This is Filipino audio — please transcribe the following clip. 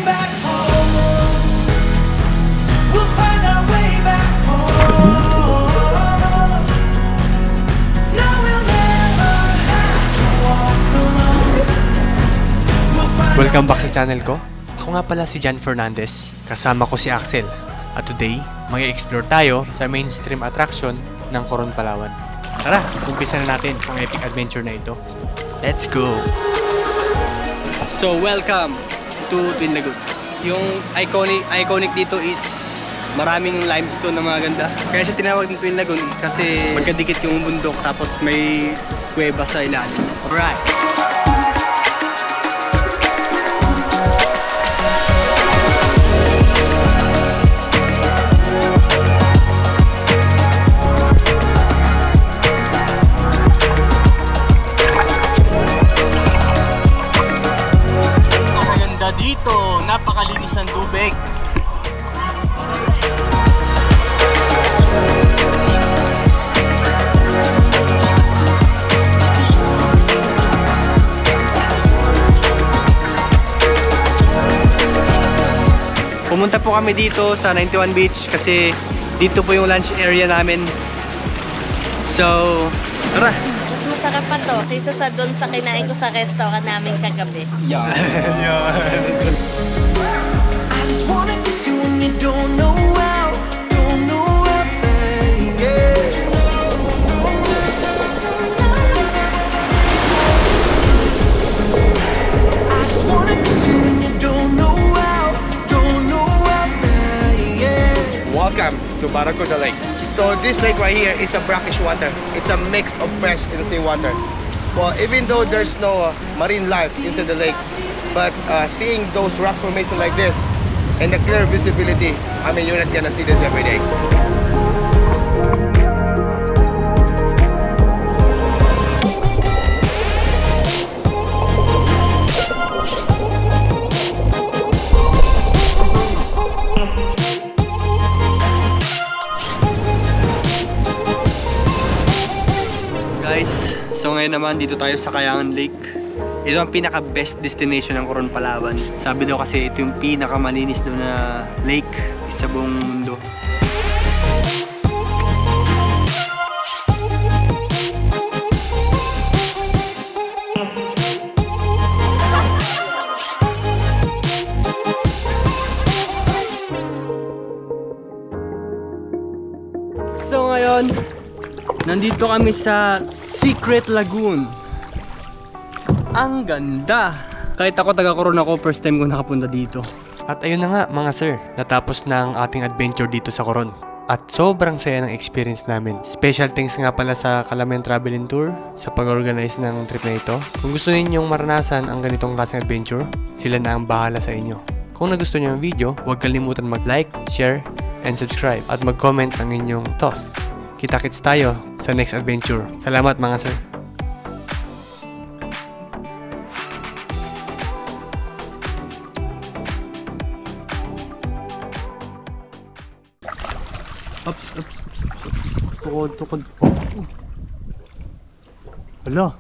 back home. We'll find our way back home. No, we'll never have to walk alone. We'll find Welcome back sa channel ko. Ako nga pala si Jan Fernandez. Kasama ko si Axel. At today, mag-explore tayo sa mainstream attraction ng Coron, Palawan. Tara, umpisa na natin ang epic adventure na ito. Let's go! So welcome to Twin Lagoon. Yung iconic dito is maraming limestone na mga ganda. Kaya siya tinawag ng Twin Lagoon kasi magkadikit yung bundok tapos may kuweba sa ilalim. Alright. Dito, napakalinis ng tubig. Pumunta po kami dito sa 91 Beach kasi dito po yung lunch area namin. So, tara! Mas masarap pa to kaysa sa doon sa kinain ko sa restaurant namin kagabi. I just wanna kiss you when you don't know how, baby. I just wanna kiss you when you don't know how, baby. Welcome to Barracuda Lake. So this lake right here is a brackish water. It's a mix of fresh and seawater. Well, even though there's no marine life into the lake, but seeing those rock formations like this and the clear visibility, I mean, you're not gonna see this every day. Guys, so ngayon naman dito tayo sa Kayangan Lake. Ito ang pinaka best destination ng Coron, Palawan. Sabi daw kasi ito yung pinaka malinis daw na lake sa buong mundo. So ngayon, nandito kami sa Secret Lagoon. Ang ganda! Kahit ako taga-Coron ako, first time ko nakapunta dito. At ayun na nga mga sir, natapos na ang ating adventure dito sa Coron. At sobrang saya ng experience namin. Special thanks nga pala sa Kalamen Travel and Tour sa pag-organize ng trip na ito. Kung gusto ninyong maranasan ang ganitong klaseng adventure, sila na ang bahala sa inyo. Kung nagustuhan niyo ang video, huwag kalimutan mag-like, share, and subscribe. At mag-comment ang inyong thoughts. Kita-kits tayo sa next adventure. Salamat mga sir. Ups. Tukod. Hala.